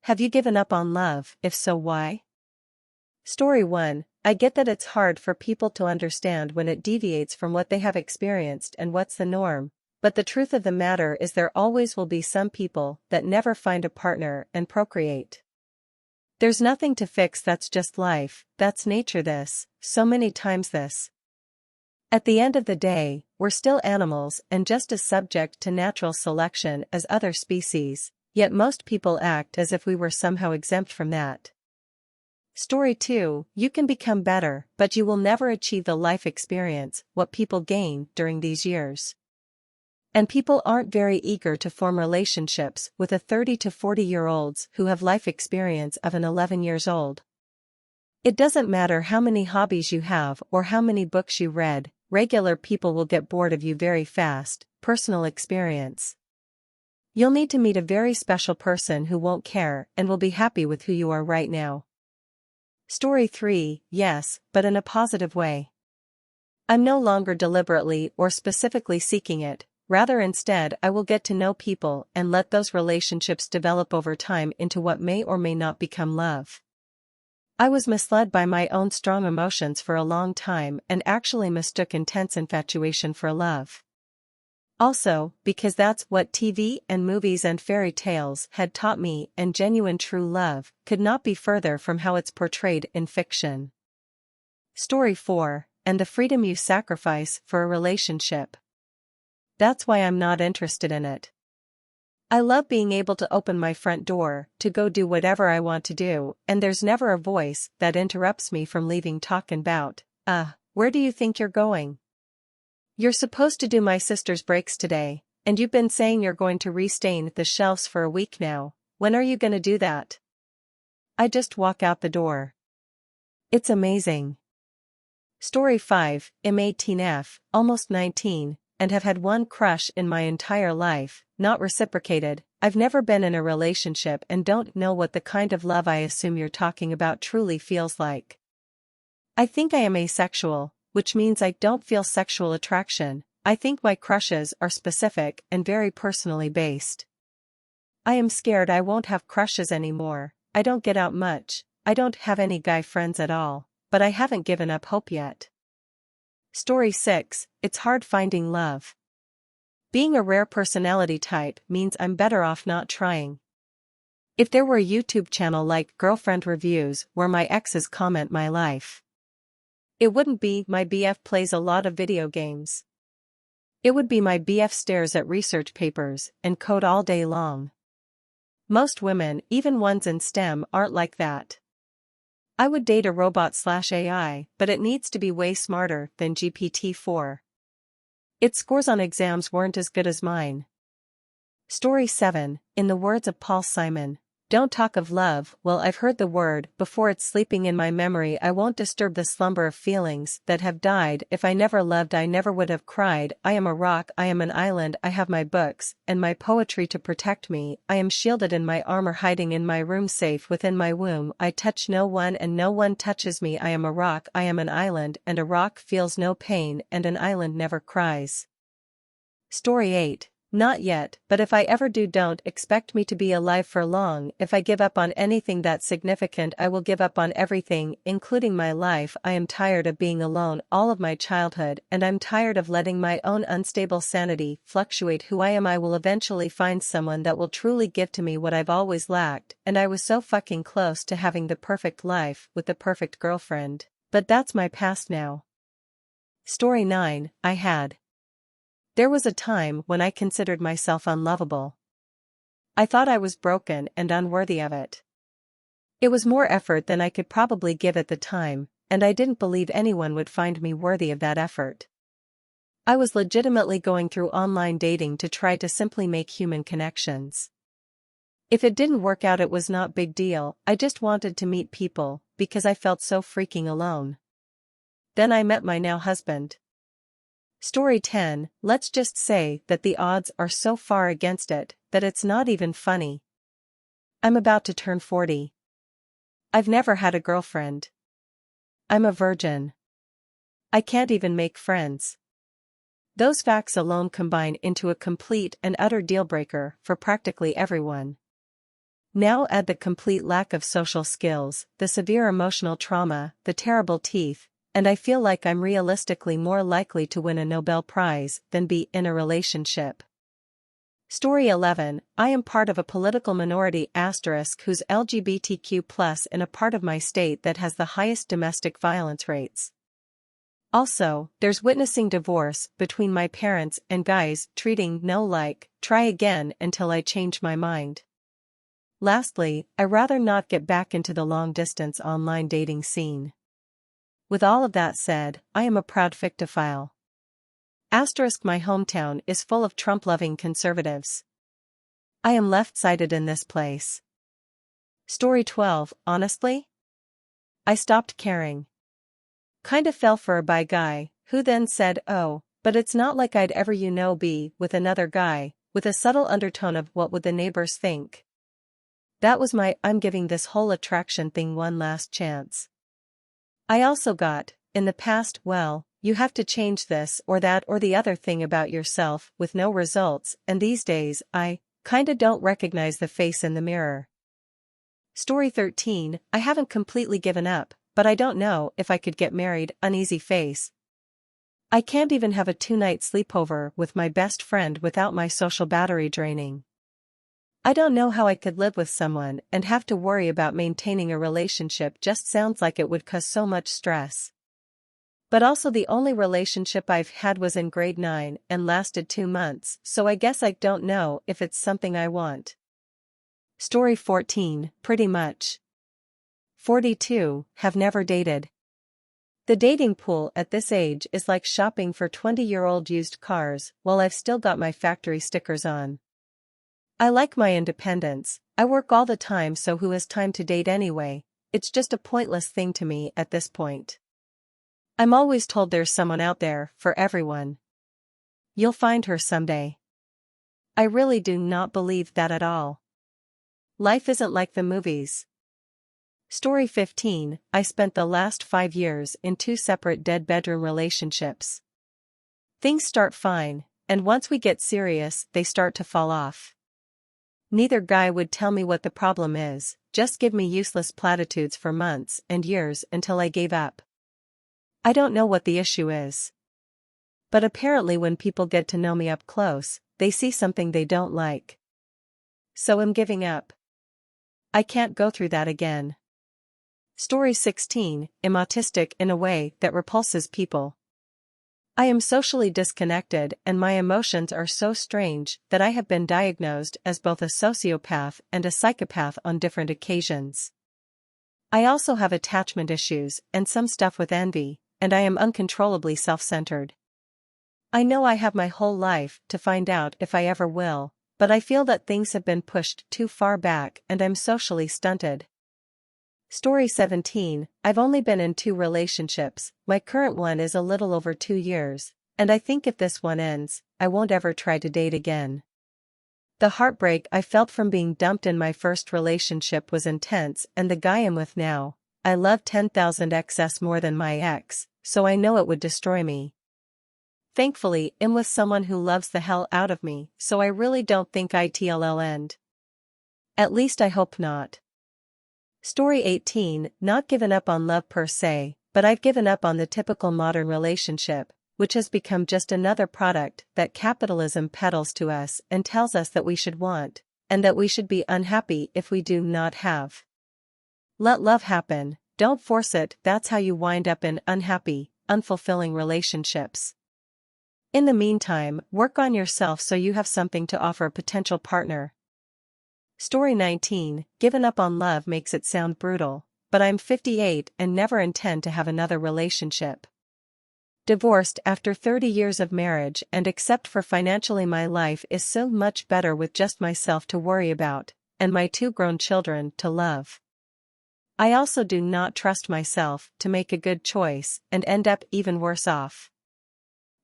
Have you given up on love? If so, why? Story 1. I get that it's hard for people to understand when it deviates from what they have experienced and what's the norm, but the truth of the matter is there always will be some people that never find a partner and procreate. There's nothing to fix, that's just life, that's nature, this, so many times this. At the end of the day, we're still animals and just as subject to natural selection as other species, yet most people act as if we were somehow exempt from that. Story 2. You can become better, but you will never achieve the life experience, what people gain during these years. And people aren't very eager to form relationships with a 30 to 40-year-olds who have life experience of an 11 years old. It doesn't matter how many hobbies you have or how many books you read, regular people will get bored of you very fast. Personal experience. You'll need to meet a very special person who won't care and will be happy with who you are right now. Story 3. Yes, but in a positive way. I'm no longer deliberately or specifically seeking it, rather instead I will get to know people and let those relationships develop over time into what may or may not become love. I was misled by my own strong emotions for a long time and actually mistook intense infatuation for love. Also, because that's what TV and movies and fairy tales had taught me, and genuine true love could not be further from how it's portrayed in fiction. Story 4. And the freedom you sacrifice for a relationship. That's why I'm not interested in it. I love being able to open my front door, to go do whatever I want to do, and there's never a voice that interrupts me from leaving talking about, where do you think you're going? You're supposed to do my sister's breaks today, and you've been saying you're going to restain the shelves for a week now. When are you gonna do that? I just walk out the door. It's amazing. Story 5. I'm 18F, almost 19, and have had one crush in my entire life, not reciprocated. I've never been in a relationship and don't know what the kind of love I assume you're talking about truly feels like. I think I am asexual, which means I don't feel sexual attraction. I think my crushes are specific and very personally based. I am scared I won't have crushes anymore. I don't get out much, I don't have any guy friends at all, but I haven't given up hope yet. Story 6. It's hard finding love. Being a rare personality type means I'm better off not trying. If there were a YouTube channel like Girlfriend Reviews where my exes comment my life, it wouldn't be my BF plays a lot of video games. It would be my BF stares at research papers and code all day long. Most women, even ones in STEM, aren't like that. I would date a robot/AI, but it needs to be way smarter than GPT-4. Its scores on exams weren't as good as mine. Story 7. In the words of Paul Simon, don't talk of love. Well, I've heard the word before, it's sleeping in my memory. I won't disturb the slumber of feelings that have died. If I never loved, I never would have cried. I am a rock, I am an island. I have my books and my poetry to protect me. I am shielded in my armor, hiding in my room, safe within my womb. I touch no one and no one touches me. I am a rock, I am an island, and a rock feels no pain and an island never cries. Story 8. Not yet, but if I ever do, don't expect me to be alive for long. If I give up on anything that's significant, I will give up on everything, including my life. I am tired of being alone all of my childhood, and I'm tired of letting my own unstable sanity fluctuate who I am. I will eventually find someone that will truly give to me what I've always lacked, and I was so fucking close to having the perfect life with the perfect girlfriend, but that's my past now. Story 9. There was a time when I considered myself unlovable. I thought I was broken and unworthy of it. It was more effort than I could probably give at the time, and I didn't believe anyone would find me worthy of that effort. I was legitimately going through online dating to try to simply make human connections. If it didn't work out, it was not big deal. I just wanted to meet people because I felt so freaking alone. Then I met my now husband. Story 10. Let's just say that the odds are so far against it that it's not even funny. I'm about to turn 40. I've never had a girlfriend. I'm a virgin. I can't even make friends. Those facts alone combine into a complete and utter deal breaker for practically everyone. Now add the complete lack of social skills, the severe emotional trauma, the terrible teeth, and I feel like I'm realistically more likely to win a Nobel Prize than be in a relationship. Story 11, I am part of a political minority who's LGBTQ+ in a part of my state that has the highest domestic violence rates. Also, there's witnessing divorce between my parents and guys treating no like, try again until I change my mind. Lastly, I rather not get back into the long-distance online dating scene. With all of that said, I am a proud fictophile. My hometown is full of Trump-loving conservatives. I am left-sided in this place. Story 12, honestly? I stopped caring. Kinda fell for a bi guy, who then said, oh, but it's not like I'd ever be with another guy, with a subtle undertone of what would the neighbors think. That was my I'm giving this whole attraction thing one last chance. I also got, in the past, well, you have to change this or that or the other thing about yourself with no results, and these days I kinda don't recognize the face in the mirror. Story 13, I haven't completely given up, but I don't know if I could get married, uneasy face. I can't even have a 2-night sleepover with my best friend without my social battery draining. I don't know how I could live with someone and have to worry about maintaining a relationship, just sounds like it would cause so much stress. But also the only relationship I've had was in grade 9 and lasted 2 months, so I guess I don't know if it's something I want. Story 14, pretty much. 42, have never dated. The dating pool at this age is like shopping for 20-year-old used cars, while I've still got my factory stickers on. I like my independence, I work all the time, so who has time to date anyway? It's just a pointless thing to me at this point. I'm always told there's someone out there for everyone. You'll find her someday. I really do not believe that at all. Life isn't like the movies. Story 15, I spent the last 5 years in 2 separate dead bedroom relationships. Things start fine, and once we get serious, they start to fall off. Neither guy would tell me what the problem is, just give me useless platitudes for months and years until I gave up. I don't know what the issue is. But apparently when people get to know me up close, they see something they don't like. So I'm giving up. I can't go through that again. Story 16, I'm autistic in a way that repulses people. I am socially disconnected and my emotions are so strange that I have been diagnosed as both a sociopath and a psychopath on different occasions. I also have attachment issues and some stuff with envy, and I am uncontrollably self-centered. I know I have my whole life to find out if I ever will, but I feel that things have been pushed too far back and I'm socially stunted. Story 17, I've only been in 2 relationships, my current one is a little over 2 years, and I think if this one ends, I won't ever try to date again. The heartbreak I felt from being dumped in my first relationship was intense, and the guy I'm with now, I love 10,000 more than my ex, so I know it would destroy me. Thankfully, I'm with someone who loves the hell out of me, so I really don't think it'll end. At least I hope not. Story 18, not given up on love per se, but I've given up on the typical modern relationship, which has become just another product that capitalism peddles to us and tells us that we should want, and that we should be unhappy if we do not have. Let love happen, don't force it, that's how you wind up in unhappy, unfulfilling relationships. In the meantime, work on yourself so you have something to offer a potential partner. Story 19, given up on love makes it sound brutal, but I'm 58 and never intend to have another relationship. Divorced after 30 years of marriage, and except for financially my life is so much better with just myself to worry about, and my 2 grown children to love. I also do not trust myself to make a good choice and end up even worse off.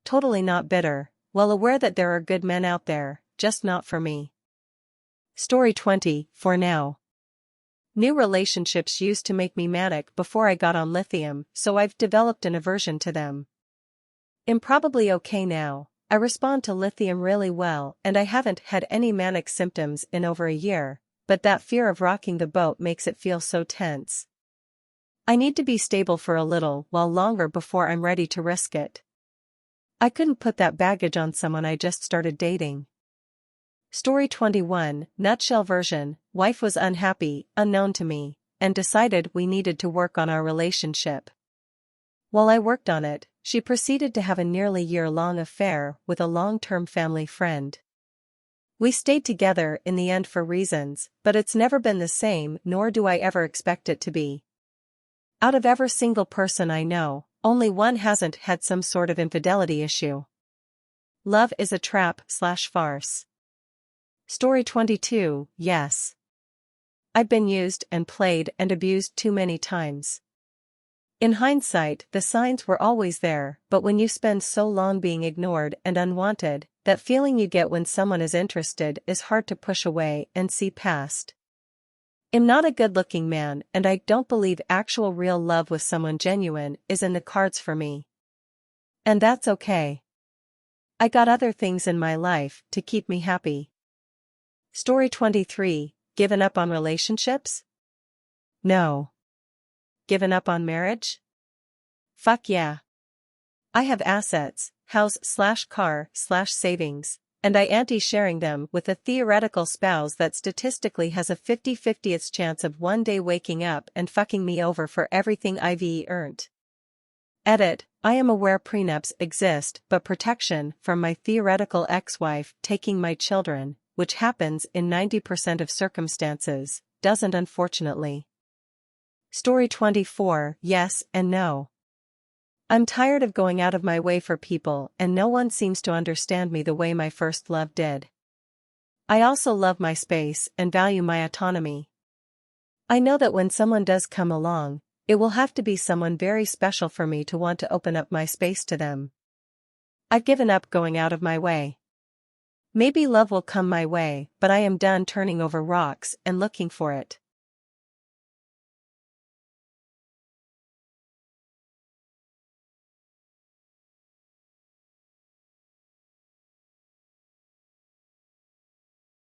Totally not bitter, well aware that there are good men out there, just not for me. Story 20, for now. New relationships used to make me manic before I got on lithium, so I've developed an aversion to them. I'm probably okay now, I respond to lithium really well and I haven't had any manic symptoms in over a year, but that fear of rocking the boat makes it feel so tense. I need to be stable for a little while longer before I'm ready to risk it. I couldn't put that baggage on someone I just started dating. Story 21, nutshell version. Wife was unhappy, unknown to me, and decided we needed to work on our relationship. While I worked on it, she proceeded to have a nearly year-long affair with a long-term family friend. We stayed together in the end for reasons, but it's never been the same, nor do I ever expect it to be. Out of every single person I know, only one hasn't had some sort of infidelity issue. Love is a trap/farce. Story 22, yes. I've been used and played and abused too many times. In hindsight, the signs were always there, but when you spend so long being ignored and unwanted, that feeling you get when someone is interested is hard to push away and see past. I'm not a good-looking man, and I don't believe actual real love with someone genuine is in the cards for me. And that's okay. I got other things in my life to keep me happy. Story 23, given up on relationships? No. Given up on marriage? Fuck yeah. I have assets, house/car/savings, and I anti-sharing them with a theoretical spouse that statistically has a 50-50th chance of one day waking up and fucking me over for everything I've earned. Edit, I am aware prenups exist, but protection from my theoretical ex-wife taking my children, which happens in 90% of circumstances, doesn't unfortunately. Story 24, yes and no. I'm tired of going out of my way for people and no one seems to understand me the way my first love did. I also love my space and value my autonomy. I know that when someone does come along, it will have to be someone very special for me to want to open up my space to them. I've given up going out of my way. Maybe love will come my way, but I am done turning over rocks and looking for it.